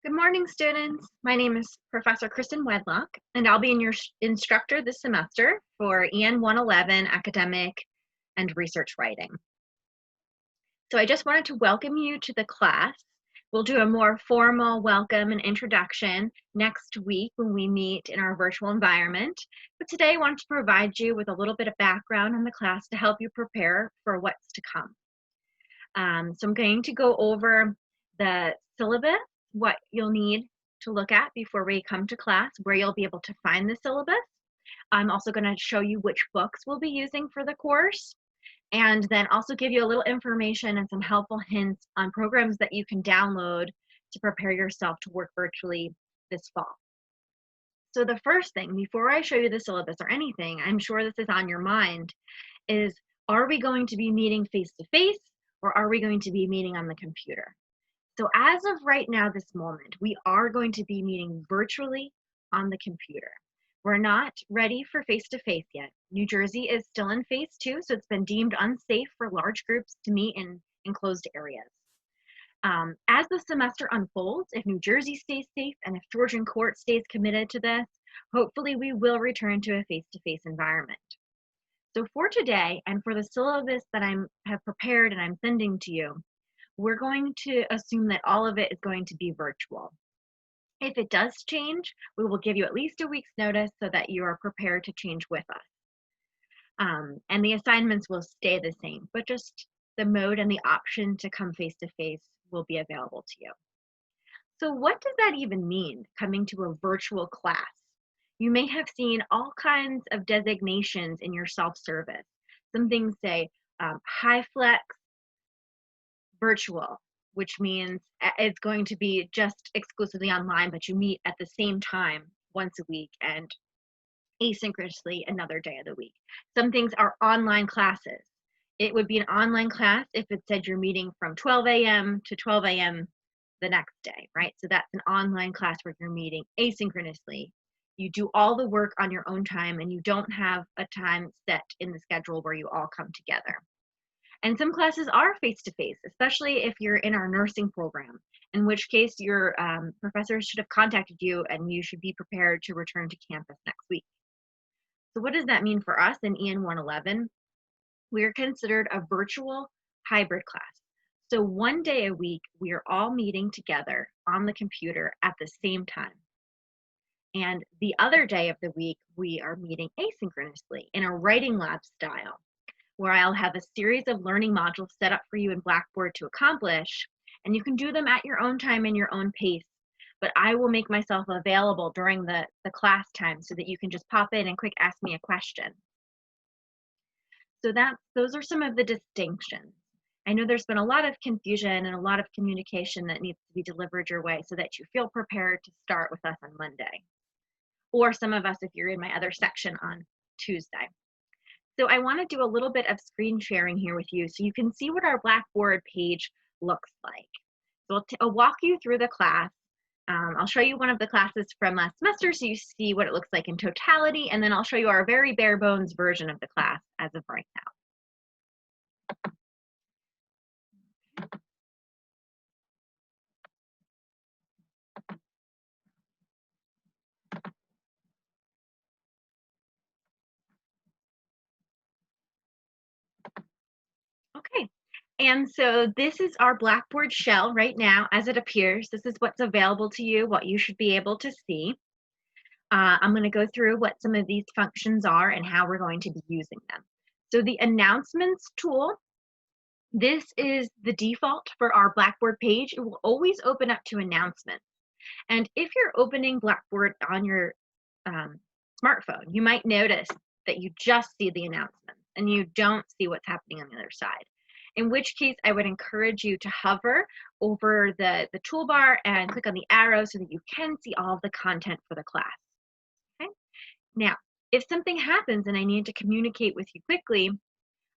Good morning, students. My name is Professor Kristen Wedlock, and I'll be your instructor this semester for EN111 Academic and Research Writing. So I just wanted to welcome you to the class. We'll do a more formal welcome and introduction next week when we meet in our virtual environment. But today I wanted to provide you with a little bit of background on the class to help you prepare for what's to come. So I'm going to go over the syllabus, what you'll need to look at before we come to class, where you'll be able to find the syllabus. I'm also going to show you which books we'll be using for the course, and then also give you a little information and some helpful hints on programs that you can download to prepare yourself to work virtually this fall. So the first thing, before I show you the syllabus or anything, I'm sure this is on your mind, is are we going to be meeting face-to-face or are we going to be meeting on the computer? So as of right now, this moment, we are going to be meeting virtually on the computer. We're not ready for face-to-face yet. New Jersey is still in phase 2, so it's been deemed unsafe for large groups to meet in enclosed areas. As the semester unfolds, if New Jersey stays safe and if Georgian court stays committed to this, hopefully we will return to a face-to-face environment. So for today, and for the syllabus that I have prepared and I'm sending to you, we're going to assume that all of it is going to be virtual. If it does change, we will give you at least a week's notice so that you are prepared to change with us. And the assignments will stay the same, but just the mode and the option to come face-to-face will be available to you. So what does that even mean, coming to a virtual class? You may have seen all kinds of designations in your self-service. Some things say high flex virtual, which means it's going to be just exclusively online, but you meet at the same time once a week and asynchronously another day of the week. Some things are online classes. It would be an online class if it said you're meeting from 12 a.m. to 12 a.m. the next day, right? So that's an online class where you're meeting asynchronously. You do all the work on your own time and you don't have a time set in the schedule where you all come together. And some classes are face-to-face, especially if you're in our nursing program, in which case your professors should have contacted you and you should be prepared to return to campus next week. So what does that mean for us in EN111? We are considered a virtual hybrid class. So one day a week, we are all meeting together on the computer at the same time. And the other day of the week, we are meeting asynchronously in a writing lab style, where I'll have a series of learning modules set up for you in Blackboard to accomplish, and you can do them at your own time and your own pace. But I will make myself available during the class time so that you can just pop in and quick ask me a question. So those are some of the distinctions. I know there's been a lot of confusion and a lot of communication that needs to be delivered your way so that you feel prepared to start with us on Monday. Or some of us if you're in my other section on Tuesday. So I want to do a little bit of screen sharing here with you so you can see what our Blackboard page looks like. So I'll walk you through the class. I'll show you one of the classes from last semester so you see what it looks like in totality, and then I'll show you our very bare bones version of the class as of right now. Okay, and so this is our Blackboard shell right now as it appears. This is what's available to you, what you should be able to see. I'm going to go through what some of these functions are and how we're going to be using them. So the announcements tool, this is the default for our Blackboard page. It will always open up to announcements. And if you're opening Blackboard on your smartphone, you might notice that you just see the announcements and you don't see what's happening on the other side. In which case, I would encourage you to hover over the toolbar and click on the arrow so that you can see all of the content for the class. Okay? Now, if something happens and I need to communicate with you quickly,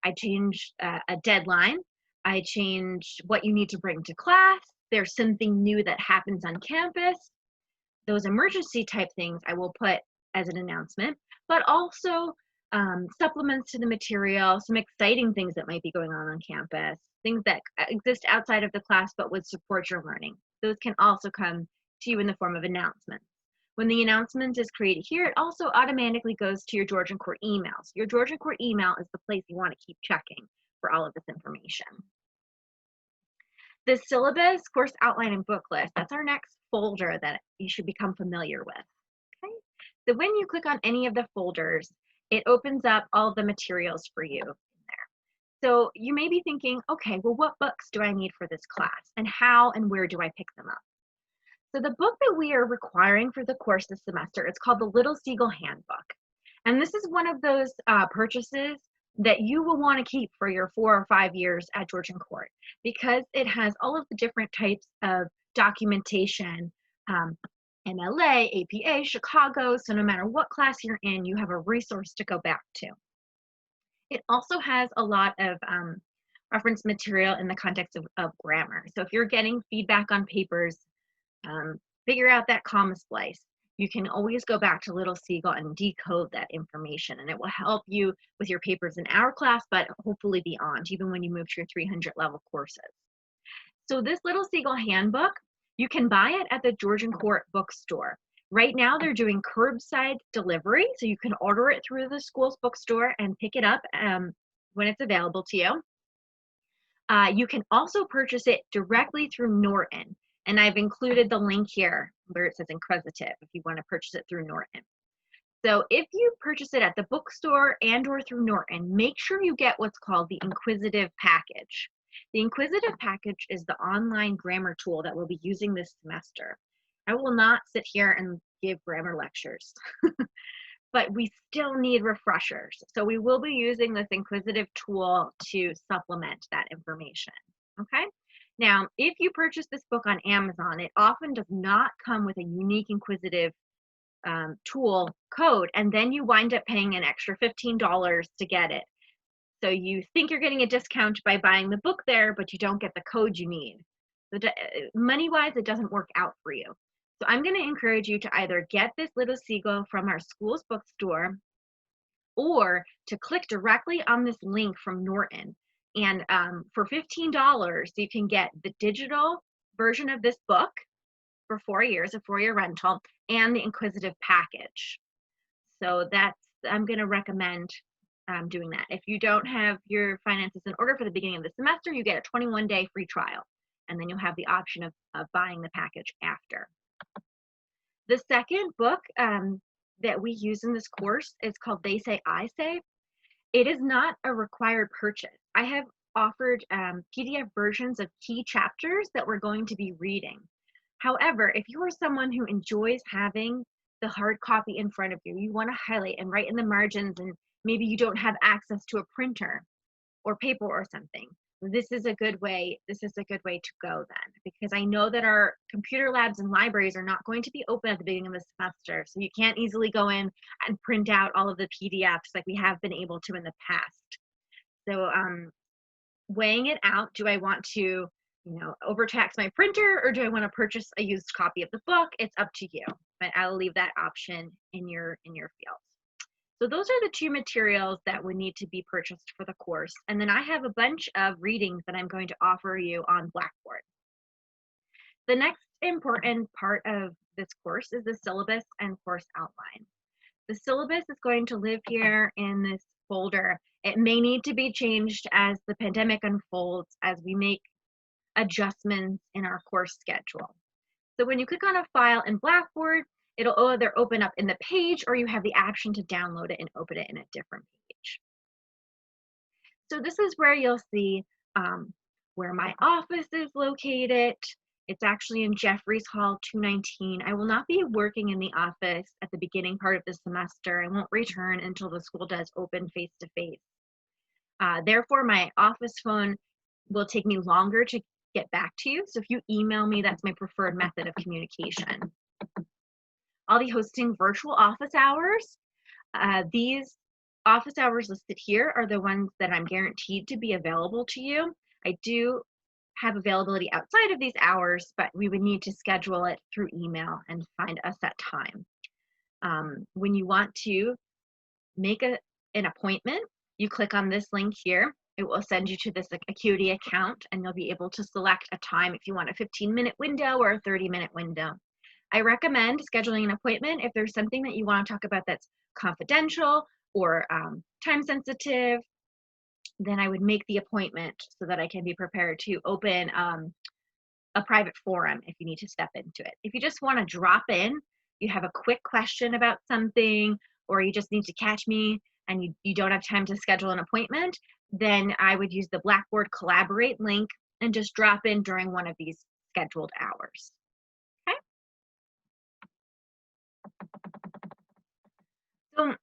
I change a deadline, I change what you need to bring to class, there's something new that happens on campus, those emergency type things I will put as an announcement, but also supplements to the material, some exciting things that might be going on campus, things that exist outside of the class but would support your learning. Those can also come to you in the form of announcements. When the announcement is created here, it also automatically goes to your Georgian Court email. So your Georgian Court email is the place you want to keep checking for all of this information. The syllabus, course outline, and book list, that's our next folder that you should become familiar with. Okay? So when you click on any of the folders, it opens up all the materials for you in there. So you may be thinking, okay, well, what books do I need for this class? And how and where do I pick them up? So the book that we are requiring for the course this semester is called the Little Seagull Handbook. And this is one of those purchases that you will want to keep for your 4 or 5 years at Georgian Court, because it has all of the different types of documentation, MLA, APA, Chicago, so no matter what class you're in, you have a resource to go back to. It also has a lot of reference material in the context of grammar. So if you're getting feedback on papers, figure out that comma splice. You can always go back to Little Seagull and decode that information, and it will help you with your papers in our class, but hopefully beyond, even when you move to your 300 level courses. So this Little Seagull Handbook, you can buy it at the Georgian Court bookstore. Right now they're doing curbside delivery, so you can order it through the school's bookstore and pick it up when it's available to you. You can also purchase it directly through Norton. And I've included the link here where it says Inquisitive if you want to purchase it through Norton. So if you purchase it at the bookstore and or through Norton, make sure you get what's called the Inquisitive Package. The Inquisitive Package is the online grammar tool that we'll be using this semester. I will not sit here and give grammar lectures, but we still need refreshers. So we will be using this Inquisitive tool to supplement that information, okay? Now, if you purchase this book on Amazon, it often does not come with a unique Inquisitive tool code, and then you wind up paying an extra $15 to get it. So you think you're getting a discount by buying the book there, but you don't get the code you need. So money-wise, it doesn't work out for you. So I'm going to encourage you to either get this Little Seagull from our school's bookstore, or to click directly on this link from Norton. And for $15, you can get the digital version of this book for 4 years, a 4-year rental, and the Inquisitive Package. So I'm going to recommend doing that. If you don't have your finances in order for the beginning of the semester, you get a 21-day free trial, and then you'll have the option of buying the package after. The second book that we use in this course is called They Say, I Say. It is not a required purchase. I have offered PDF versions of key chapters that we're going to be reading. However, if you are someone who enjoys having the hard copy in front of you, you want to highlight and write in the margins, and maybe you don't have access to a printer or paper or something, this is a good way to go then, because I know that our computer labs and libraries are not going to be open at the beginning of the semester, so you can't easily go in and print out all of the PDFs like we have been able to in the past. So weighing it out, do I want to overtax my printer, or do I want to purchase a used copy of the book? It's up to you, but I'll leave that option in your field. So those are the two materials that would need to be purchased for the course. And then I have a bunch of readings that I'm going to offer you on Blackboard. The next important part of this course is the syllabus and course outline. The syllabus is going to live here in this folder. It may need to be changed as the pandemic unfolds, as we make adjustments in our course schedule. So when you click on a file in Blackboard, it'll either open up in the page, or you have the option to download it and open it in a different page. So this is where you'll see where my office is located. It's actually in Jeffries Hall 219. I will not be working in the office at the beginning part of the semester. I won't return until the school does open face-to-face. Therefore, my office phone will take me longer to get back to you. So if you email me, that's my preferred method of communication. I'll be hosting virtual office hours. These office hours listed here are the ones that I'm guaranteed to be available to you. I do have availability outside of these hours, but we would need to schedule it through email and find a set time. When you want to make an appointment, you click on this link here. It will send you to this Acuity account, and you'll be able to select a time if you want a 15-minute window or a 30-minute window. I recommend scheduling an appointment if there's something that you want to talk about that's confidential or time sensitive. Then I would make the appointment so that I can be prepared to open a private forum if you need to step into it. If you just want to drop in, you have a quick question about something, or you just need to catch me and you don't have time to schedule an appointment, then I would use the Blackboard Collaborate link and just drop in during one of these scheduled hours. Okay? So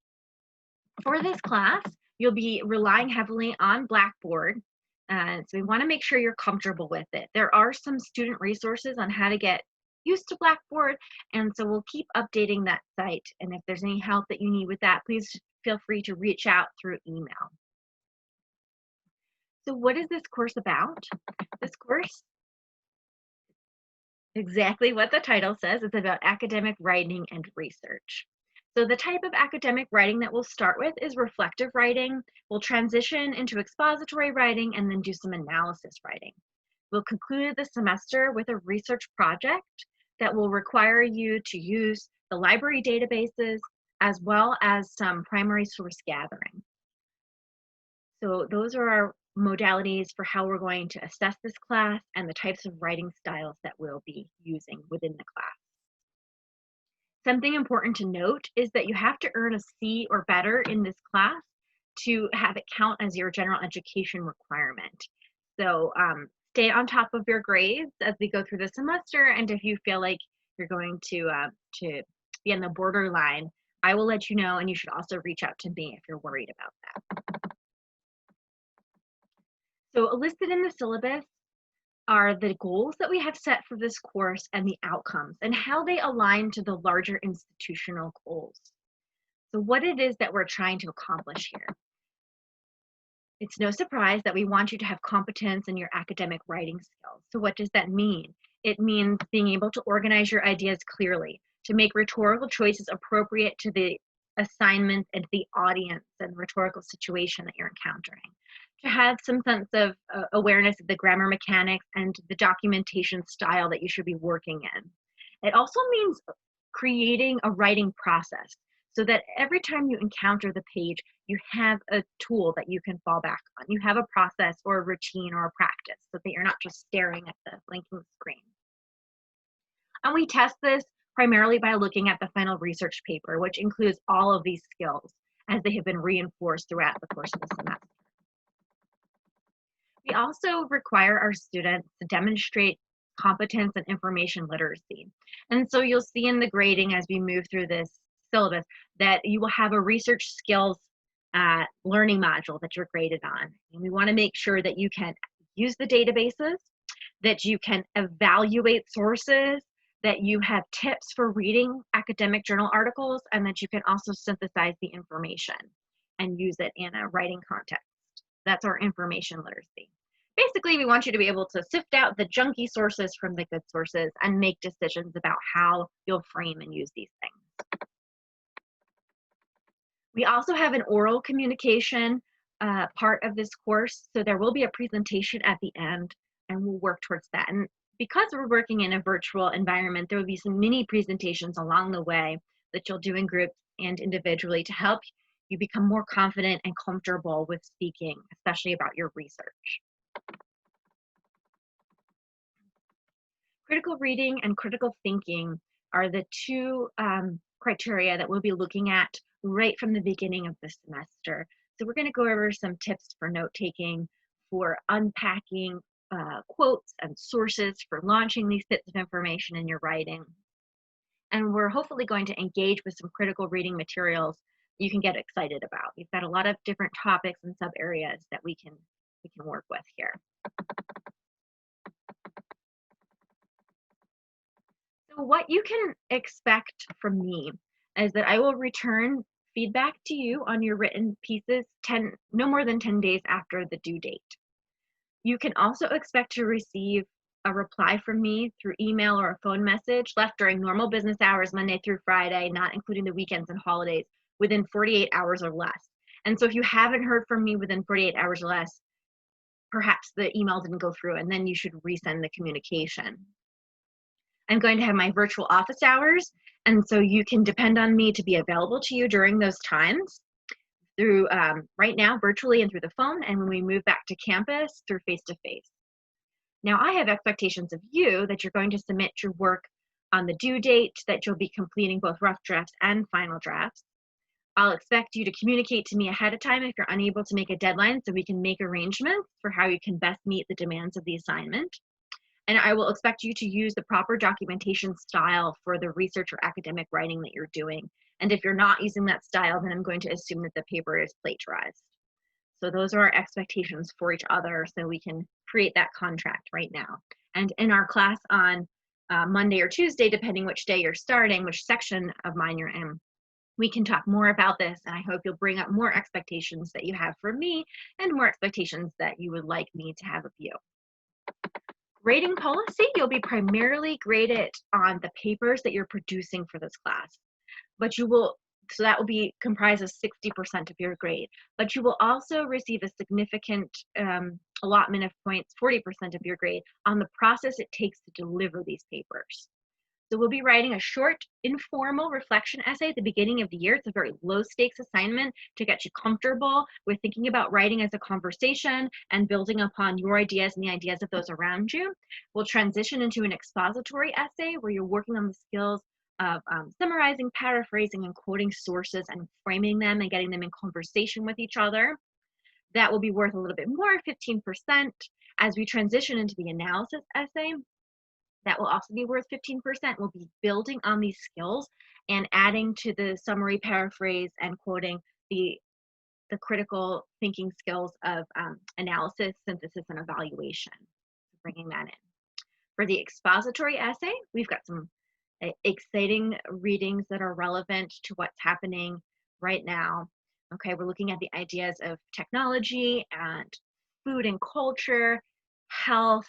for this class, you'll be relying heavily on Blackboard. So we want to make sure you're comfortable with it. There are some student resources on how to get used to Blackboard, and so we'll keep updating that site. And if there's any help that you need with that, please feel free to reach out through email. So what is this course about? This course, exactly what the title says, it's about academic writing and research. So the type of academic writing that we'll start with is reflective writing. We'll transition into expository writing and then do some analysis writing. We'll conclude the semester with a research project that will require you to use the library databases as well as some primary source gathering. So those are our modalities for how we're going to assess this class and the types of writing styles that we'll be using within the class. Something important to note is that you have to earn a C or better in this class to have it count as your general education requirement. So stay on top of your grades as we go through the semester, and if you feel like you're going to be on the borderline, I will let you know, and you should also reach out to me if you're worried about that. So listed in the syllabus are the goals that we have set for this course and the outcomes and how they align to the larger institutional goals. So what it is that we're trying to accomplish here. It's no surprise that we want you to have competence in your academic writing skills. So what does that mean? It means being able to organize your ideas clearly, to make rhetorical choices appropriate to the assignment and the audience and rhetorical situation that you're encountering, to have some sense of awareness of the grammar mechanics and the documentation style that you should be working in. It also means creating a writing process so that every time you encounter the page, you have a tool that you can fall back on. You have a process or a routine or a practice so that you're not just staring at the blinking screen. And we test this primarily by looking at the final research paper, which includes all of these skills as they have been reinforced throughout the course of the semester. We also require our students to demonstrate competence and information literacy. And so you'll see in the grading as we move through this syllabus that you will have a research skills learning module that you're graded on. And we want to make sure that you can use the databases, that you can evaluate sources, that you have tips for reading academic journal articles, and that you can also synthesize the information and use it in a writing context. That's our information literacy. Basically, we want you to be able to sift out the junky sources from the good sources and make decisions about how you'll frame and use these things. We also have an oral communication part of this course, so there will be a presentation at the end, and we'll work towards that. And because we're working in a virtual environment, there will be some mini presentations along the way that you'll do in groups and individually to help you become more confident and comfortable with speaking, especially about your research. Critical reading and critical thinking are the two criteria that we'll be looking at right from the beginning of the semester. So we're going to go over some tips for note-taking, for unpacking quotes and sources, for launching these bits of information in your writing. And we're hopefully going to engage with some critical reading materials you can get excited about. We've got a lot of different topics and sub areas that we can work with here. So what you can expect from me is that I will return feedback to you on your written pieces no more than 10 days after the due date. You can also expect to receive a reply from me through email or a phone message left during normal business hours, Monday through Friday, not including the weekends and holidays, within 48 hours or less. And so if you haven't heard from me within 48 hours or less, perhaps the email didn't go through, and then you should resend the communication. I'm going to have my virtual office hours, and so you can depend on me to be available to you during those times through right now virtually and through the phone, and when we move back to campus through face-to-face. Now I have expectations of you that you're going to submit your work on the due date, that you'll be completing both rough drafts and final drafts. I'll expect you to communicate to me ahead of time if you're unable to make a deadline so we can make arrangements for how you can best meet the demands of the assignment. And I will expect you to use the proper documentation style for the research or academic writing that you're doing. And if you're not using that style, then I'm going to assume that the paper is plagiarized. So those are our expectations for each other so we can create that contract right now. And in our class on Monday or Tuesday, depending which day you're starting, which section of mine you're in, we can talk more about this, and I hope you'll bring up more expectations that you have for me and more expectations that you would like me to have of you. Grading policy, you'll be primarily graded on the papers that you're producing for this class, but you will, so that will be comprised of 60% of your grade, but you will also receive a significant allotment of points, 40% of your grade, on the process it takes to deliver these papers. So we'll be writing a short, informal reflection essay at the beginning of the year. It's a very low stakes assignment to get you comfortable with thinking about writing as a conversation and building upon your ideas and the ideas of those around you. We'll transition into an expository essay where you're working on the skills of summarizing, paraphrasing, and quoting sources and framing them and getting them in conversation with each other. That will be worth a little bit more, 15%. As we transition into the analysis essay, that will also be worth 15%. We'll be building on these skills and adding to the summary, paraphrase, and quoting the critical thinking skills of analysis, synthesis, and evaluation, bringing that in. For the expository essay, we've got some exciting readings that are relevant to what's happening right now. Okay, we're looking at the ideas of technology and food and culture, health,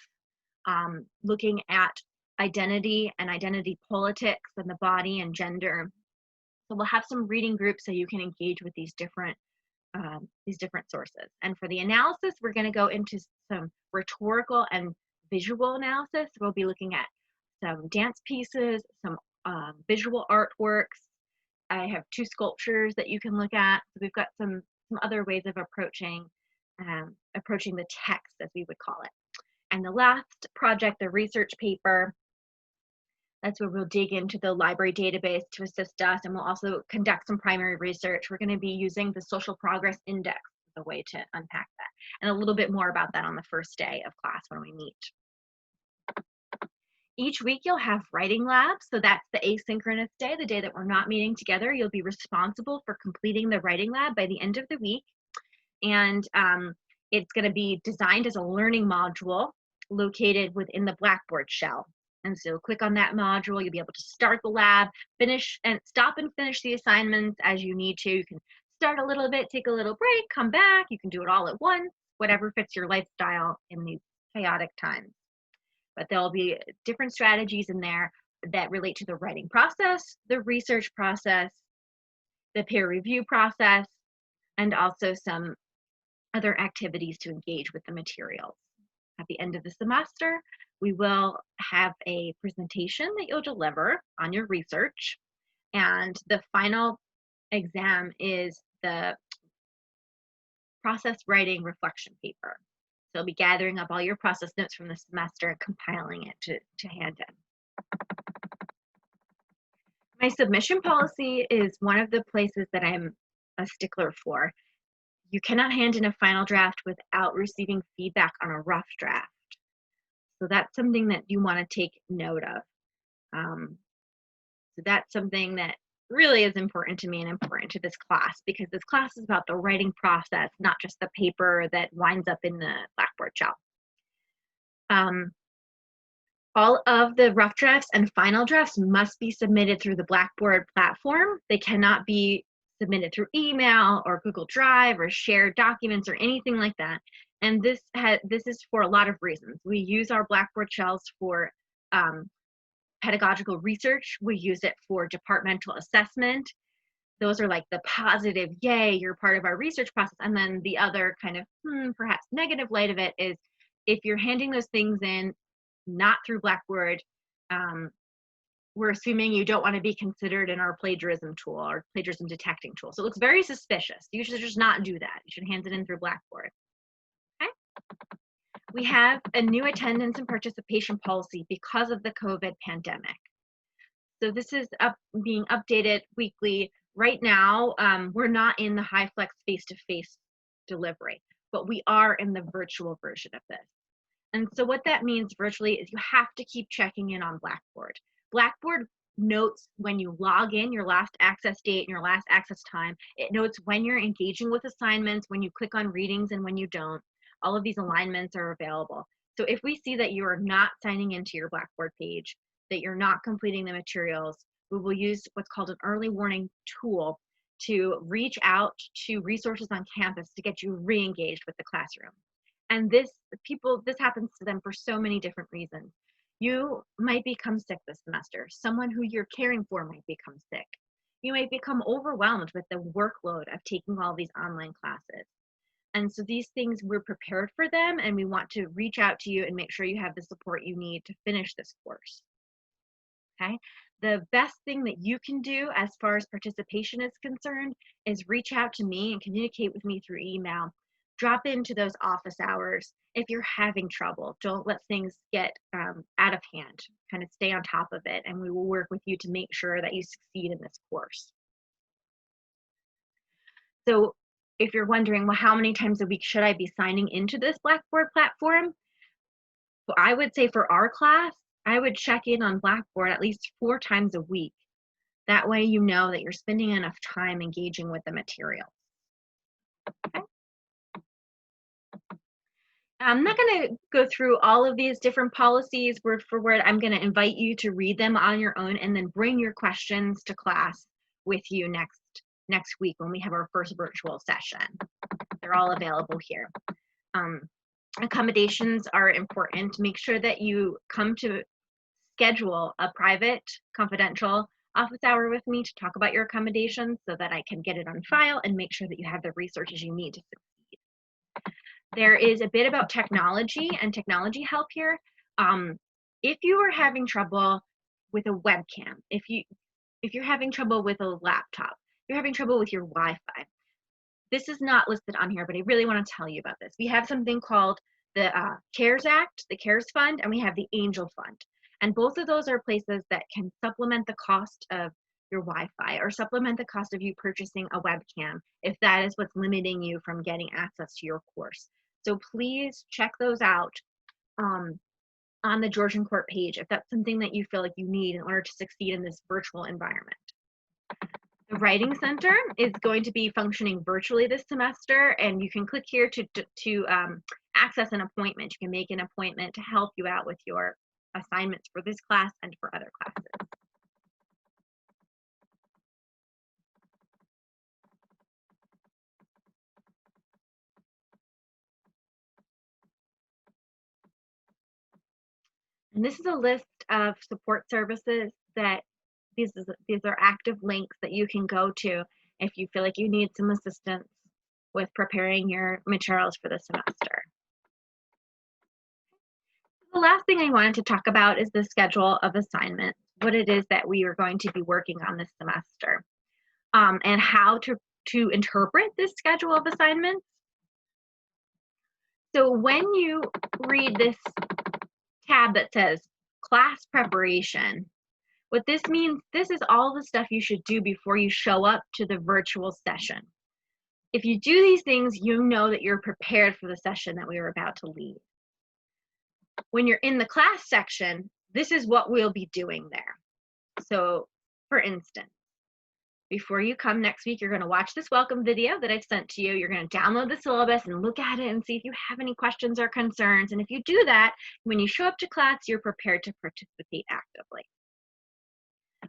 looking at identity and identity politics and the body and gender. So we'll have some reading groups so you can engage with these different sources. And for the analysis, we're going to go into some rhetorical and visual analysis. We'll be looking at some dance pieces, some visual artworks. I have 2 sculptures that you can look at. So we've got some other ways of approaching the text, as we would call it. And the last project, the research paper, that's where we'll dig into the library database to assist us, and we'll also conduct some primary research. We're going to be using the Social Progress Index as a way to unpack that, and a little bit more about that on the first day of class when we meet. Each week you'll have writing labs, so that's the asynchronous day, the day that we're not meeting together. You'll be responsible for completing the writing lab by the end of the week, and it's going to be designed as a learning module located within the Blackboard shell. And so click on that module, you'll be able to start the lab, finish and stop and finish the assignments as you need to. You can start a little bit, take a little break, come back. You can do it all at once, whatever fits your lifestyle in these chaotic times. But there'll be different strategies in there that relate to the writing process, the research process, the peer review process, and also some other activities to engage with the materials. At the end of the semester, we will have a presentation that you'll deliver on your research, and the final exam is the process writing reflection paper. So you'll be gathering up all your process notes from the semester and compiling it to hand in. My submission policy is one of the places that I'm a stickler for. You cannot hand in a final draft without receiving feedback on a rough draft. So that's something that you want to take note of. So that's something that really is important to me and important to this class, because this class is about the writing process, not just the paper that winds up in the Blackboard shell. All of the rough drafts and final drafts must be submitted through the Blackboard platform. They cannot be submitted through email or Google Drive or shared documents or anything like that. And this is for a lot of reasons. We use our Blackboard shells for pedagogical research. We use it for departmental assessment. Those are like the positive, yay, you're part of our research process. And then the other kind of perhaps negative light of it is if you're handing those things in not through Blackboard, we're assuming you don't want to be considered in our plagiarism tool, our plagiarism detecting tool. So it looks very suspicious. You should just not do that. You should hand it in through Blackboard. Okay. We have a new attendance and participation policy because of the COVID pandemic. So this is being updated weekly. Right now, we're not in the high flex face-to-face delivery, but we are in the virtual version of this. And so what that means virtually is you have to keep checking in on Blackboard. Blackboard notes when you log in, your last access date and your last access time. It notes when you're engaging with assignments, when you click on readings and when you don't. All of these alignments are available. So if we see that you are not signing into your Blackboard page, that you're not completing the materials, we will use what's called an early warning tool to reach out to resources on campus to get you re-engaged with the classroom. And this happens to them for so many different reasons. You might become sick this semester. Someone who you're caring for might become sick. You might become overwhelmed with the workload of taking all these online classes. And so these things, we're prepared for them, and we want to reach out to you and make sure you have the support you need to finish this course. Okay? The best thing that you can do as far as participation is concerned is reach out to me and communicate with me through email. Drop into those office hours if you're having trouble. Don't let things get out of hand. Kind of stay on top of it, and we will work with you to make sure that you succeed in this course. So if you're wondering, well, how many times a week should I be signing into this Blackboard platform? Well, I would say for our class, I would check in on Blackboard at least 4 times a week. That way you know that you're spending enough time engaging with the material. Okay. I'm not going to go through all of these different policies word for word. I'm going to invite you to read them on your own and then bring your questions to class with you next week when we have our first virtual session. They're all available here. Accommodations are important. Make sure that you come to schedule a private, confidential office hour with me to talk about your accommodations so that I can get it on file and make sure that you have the resources you need to succeed. There is a bit about technology and technology help here. If you are having trouble with a webcam, if you're having trouble with a laptop, you're having trouble with your Wi-Fi, this is not listed on here, but I really want to tell you about this. We have something called the CARES Act, the CARES Fund, and we have the Angel Fund. And both of those are places that can supplement the cost of your Wi-Fi or supplement the cost of you purchasing a webcam if that is what's limiting you from getting access to your course. So please check those out on the Georgian Court page if that's something that you feel like you need in order to succeed in this virtual environment. The Writing Center is going to be functioning virtually this semester, and you can click here to access an appointment. You can make an appointment to help you out with your assignments for this class and for other classes. And this is a list of support services that these are active links that you can go to if you feel like you need some assistance with preparing your materials for the semester. The last thing I wanted to talk about is the schedule of assignments, what it is that we are going to be working on this semester, and how to interpret this schedule of assignments. So when you read this tab that says class preparation, what this means, this is all the stuff you should do before you show up to the virtual session. If you do these things, you know that you're prepared for the session that we are about to lead. When you're in the class section, this is what we'll be doing there. So, for instance, before you come next week, you're going to watch this welcome video that I've sent to you. You're going to download the syllabus and look at it and see if you have any questions or concerns. And if you do that, when you show up to class, you're prepared to participate actively.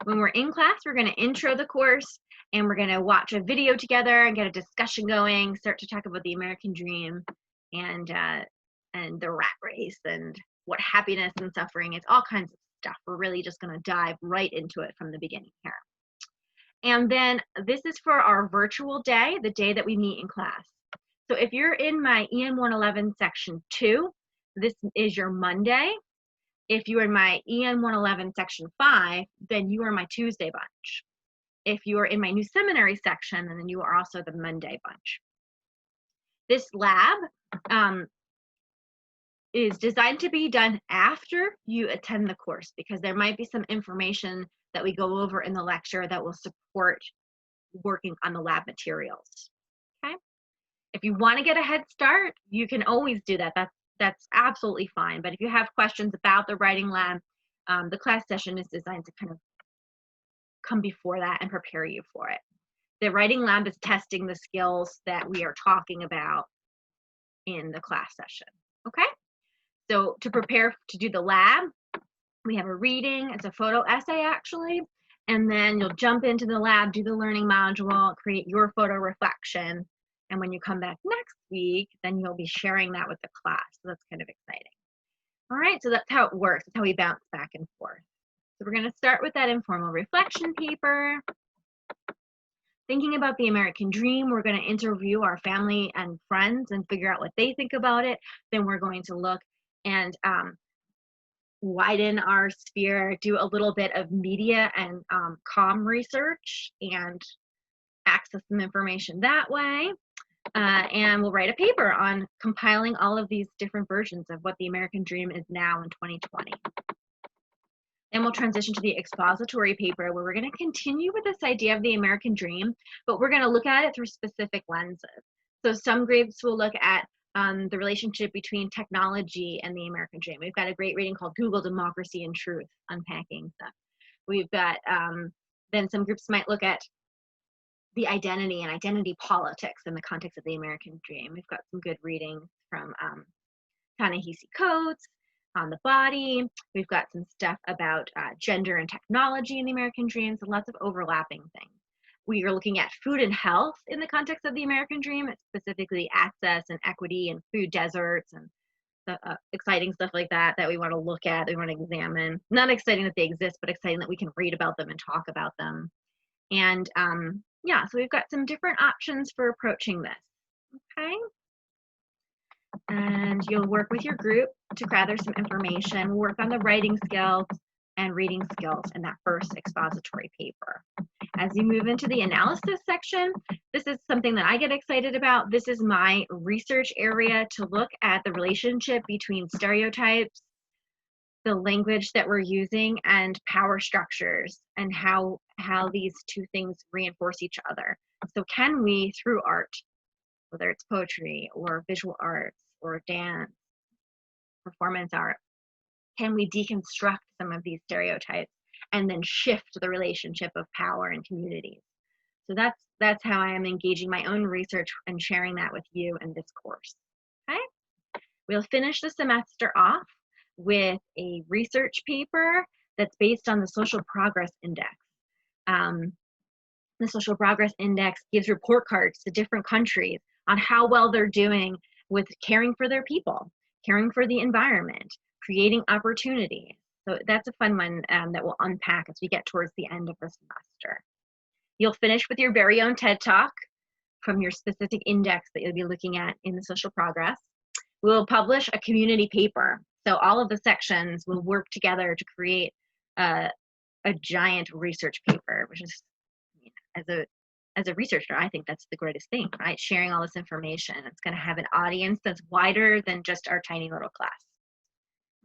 When we're in class, we're going to intro the course, and we're going to watch a video together and get a discussion going, start to talk about the American dream and the rat race and what happiness and suffering is, all kinds of stuff. We're really just going to dive right into it from the beginning here. And then this is for our virtual day, the day that we meet in class. So if you're in my EN111 section 2, this is your Monday. If you are in my EN111 section 5, then you are my Tuesday bunch. If you are in my new seminary section, then you are also the Monday bunch. This lab is designed to be done after you attend the course, because there might be some information that we go over in the lecture that will support working on the lab materials. Okay? If you want to get a head start, you can always do that. That's absolutely fine. But if you have questions about the writing lab, the class session is designed to kind of come before that and prepare you for it. The writing lab is testing the skills that we are talking about in the class session. Okay? So to prepare to do the lab, we have a reading. It's a photo essay, actually. And then you'll jump into the lab, do the learning module, create your photo reflection. And when you come back next week, then you'll be sharing that with the class. So that's kind of exciting. All right, so that's how it works. That's how we bounce back and forth. So we're going to start with that informal reflection paper. Thinking about the American dream, we're going to interview our family and friends and figure out what they think about it. Then we're going to look and widen our sphere, do a little bit of media and comm research and access some information that way. And we'll write a paper on compiling all of these different versions of what the American dream is now in 2020. Then we'll transition to the expository paper, where we're going to continue with this idea of the American dream, but we're going to look at it through specific lenses. So some groups will look at the relationship between technology and the American dream. We've got a great reading called Google, Democracy and Truth, unpacking stuff. We've got, then some groups might look at the identity and identity politics in the context of the American dream. We've got some good readings from Ta-Nehisi Coates on the body. We've got some stuff about gender and technology in the American dream, so lots of overlapping things. We are looking at food and health in the context of the American dream, specifically access and equity and food deserts and exciting stuff like that we want to look at, that we want to examine. Not exciting that they exist, but exciting that we can read about them and talk about them. And yeah, so we've got some different options for approaching this, okay? And you'll work with your group to gather some information. We'll work on the writing skills and reading skills in that first expository paper. As you move into the analysis section, this is something that I get excited about. This is my research area to look at the relationship between stereotypes, the language that we're using, and power structures, and how these two things reinforce each other. So can we, through art, whether it's poetry or visual arts or dance, performance art, can we deconstruct some of these stereotypes and then shift the relationship of power and communities? So that's how I am engaging my own research and sharing that with you in this course. Okay? We'll finish the semester off with a research paper that's based on the Social Progress Index. The Social Progress Index gives report cards to different countries on how well they're doing with caring for their people, caring for the environment, creating opportunities. So that's a fun one that we'll unpack as we get towards the end of the semester. You'll finish with your very own TED Talk from your specific index that you'll be looking at in the Social Progress. We'll publish a community paper. So all of the sections will work together to create a giant research paper, which is, as a researcher, I think that's the greatest thing, right? Sharing all this information. It's going to have an audience that's wider than just our tiny little class.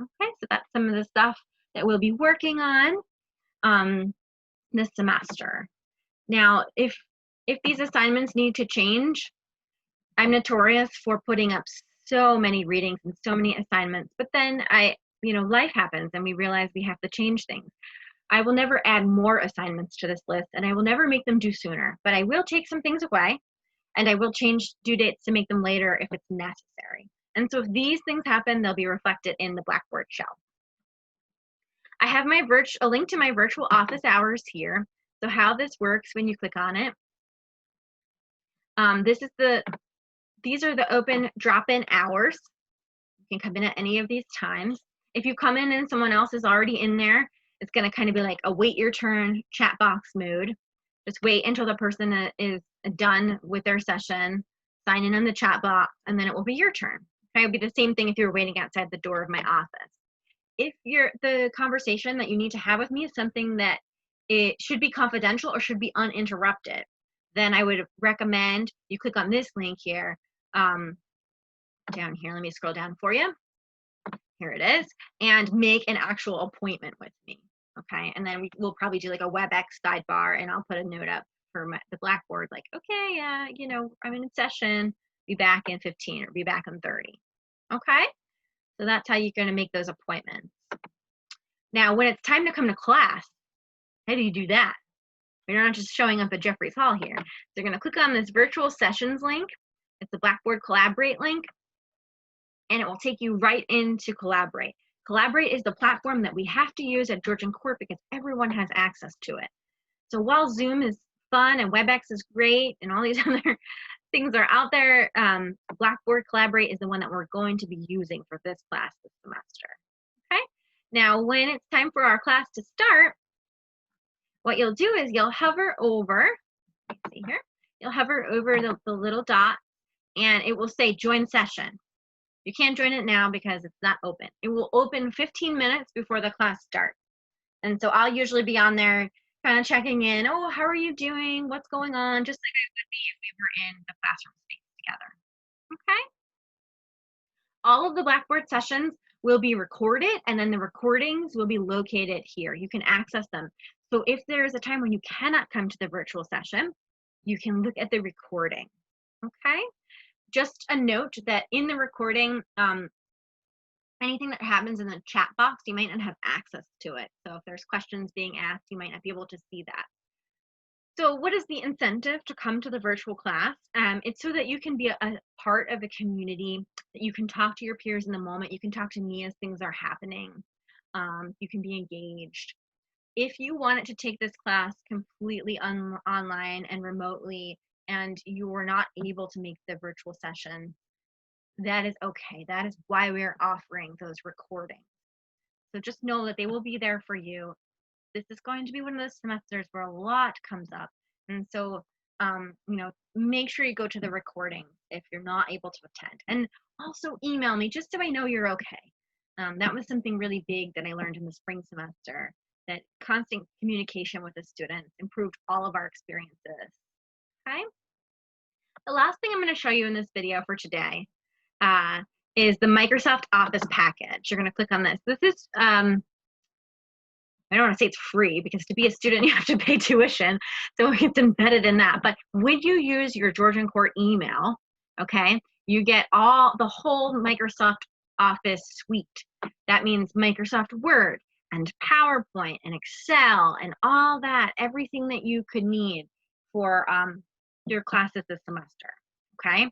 Okay, so that's some of the stuff that we'll be working on this semester. Now, if these assignments need to change, I'm notorious for putting up so many readings and so many assignments, but then life happens and we realize we have to change things. I will never add more assignments to this list, and I will never make them due sooner, but I will take some things away, and I will change due dates to make them later if it's necessary. And so if these things happen, they'll be reflected in the Blackboard shell. I have a link to my virtual office hours here. So how this works when you click on it, these are the open drop-in hours. You can come in at any of these times. If you come in and someone else is already in there, it's going to kind of be like a wait your turn chat box mood. Just wait until the person is done with their session, sign in on the chat box, and then it will be your turn. Okay, it would be the same thing if you were waiting outside the door of my office. if the conversation that you need to have with me is something that it should be confidential or should be uninterrupted, then I would recommend you click on this link here, down here. Let me scroll down for you. Here it is, and make an actual appointment with me. Okay, and then we'll probably do like a WebEx sidebar, and I'll put a note up for the Blackboard, like, okay, I'm in session. Be back in 15 or be back in 30. Okay, so that's how you're going to make those appointments. Now, when it's time to come to class, how do you do that? You're not just showing up at Jeffries Hall here. So you're going to click on this virtual sessions link. It's the Blackboard Collaborate link, and it will take you right into Collaborate. Collaborate is the platform that we have to use at Georgian Court because everyone has access to it. So while Zoom is fun and WebEx is great and all these other things are out there, Blackboard Collaborate is the one that we're going to be using for this class this semester. Okay? Now, when it's time for our class to start, what you'll do is you'll hover over, let's see here, you'll hover over the little dot, and it will say join session. You can't join it now because it's not open. It will open 15 minutes before the class starts. And so I'll usually be on there kind of checking in. Oh, how are you doing? What's going on? Just like I would be if we were in the classroom space together. Okay? All of the Blackboard sessions will be recorded, and then the recordings will be located here. You can access them. So if there's a time when you cannot come to the virtual session, you can look at the recording. Okay? Just a note that in the recording, anything that happens in the chat box, you might not have access to it. So if there's questions being asked, you might not be able to see that. So what is the incentive to come to the virtual class? It's so that you can be a part of a community, that you can talk to your peers in the moment. You can talk to me as things are happening. You can be engaged. If you wanted to take this class completely online and remotely, and you were not able to make the virtual session, that is okay. That is why we're offering those recordings. So just know that they will be there for you. This is going to be one of those semesters where a lot comes up. And so, make sure you go to the recording if you're not able to attend. And also email me just so I know you're okay. That was something really big that I learned in the spring semester, that constant communication with the students improved all of our experiences. Okay? The last thing I'm going to show you in this video for today is the Microsoft Office package. You're going to click on this. This is, I don't want to say it's free because to be a student, you have to pay tuition. So it's embedded in that. But when you use your Georgian Court email, okay, you get the whole Microsoft Office suite. That means Microsoft Word and PowerPoint and Excel and all that, everything that you could need for your classes this semester, okay?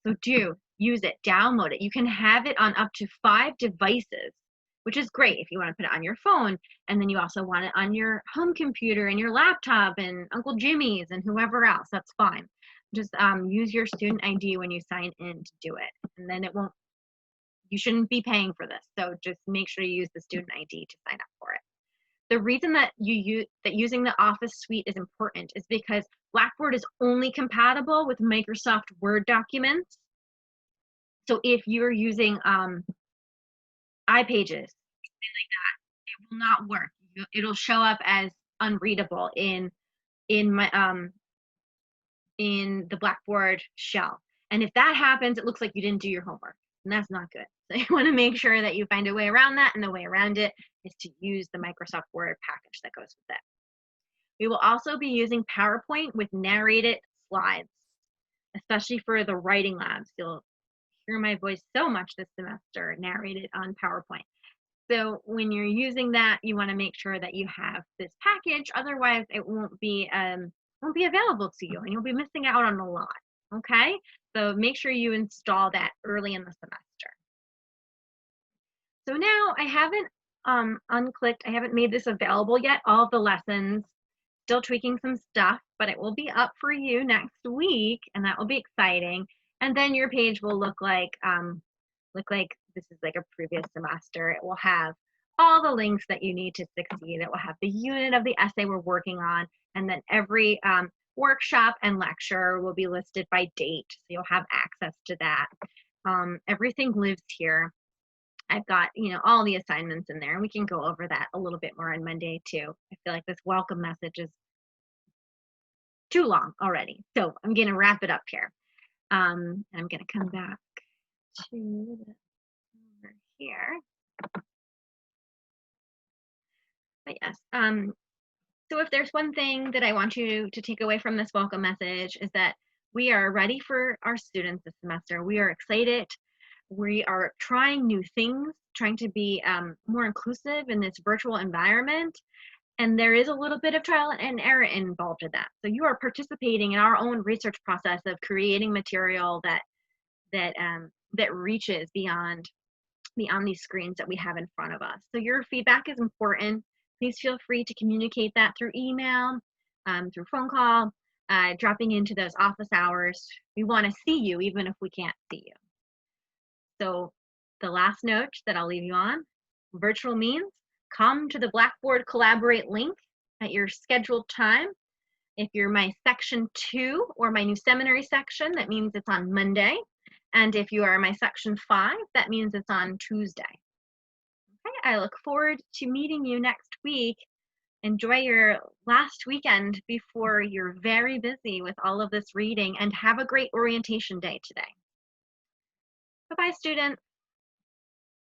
So do use it, download it. You can have it on up to 5 devices, which is great if you want to put it on your phone, and then you also want it on your home computer and your laptop and Uncle Jimmy's and whoever else, that's fine. Just use your student ID when you sign in to do it, and then you shouldn't be paying for this, so just make sure you use the student ID to sign up for it. The reason that using the Office suite is important is because Blackboard is only compatible with Microsoft Word documents. So if you're using iPages, something like that, it will not work. It'll show up as unreadable in the Blackboard shell. And if that happens, it looks like you didn't do your homework, and that's not good. So you want to make sure that you find a way around that, and the way around it is to use the Microsoft Word package that goes with it. We will also be using PowerPoint with narrated slides, especially for the writing labs. You'll hear my voice so much this semester narrated on PowerPoint. So when you're using that, you want to make sure that you have this package. Otherwise, it won't be available to you, and you'll be missing out on a lot. Okay, so make sure you install that early in the semester. So now I haven't unclicked, I haven't made this available yet, all of the lessons, still tweaking some stuff, but it will be up for you next week, and that will be exciting. And then your page will look like this is like a previous semester. It will have all the links that you need to succeed. It will have the unit of the essay we're working on, and then every workshop and lecture will be listed by date, so you'll have access to that. Everything lives here. I've got, all the assignments in there, and we can go over that a little bit more on Monday too. I feel like this welcome message is too long already. So I'm going to wrap it up here. I'm going to come back to over here. But yes, so if there's one thing that I want you to take away from this welcome message is that we are ready for our students this semester. We are excited. We are trying new things, trying to be more inclusive in this virtual environment. And there is a little bit of trial and error involved in that. So you are participating in our own research process of creating material that reaches beyond these screens that we have in front of us. So your feedback is important. Please feel free to communicate that through email, through phone call, dropping into those office hours. We want to see you even if we can't see you. So the last note that I'll leave you on, virtual means come to the Blackboard Collaborate link at your scheduled time. If you're my section 2 or my new seminary section, that means it's on Monday. And if you are my section 5, that means it's on Tuesday. Okay, I look forward to meeting you next week. Enjoy your last weekend before you're very busy with all of this reading, and have a great orientation day today. Bye-bye, students.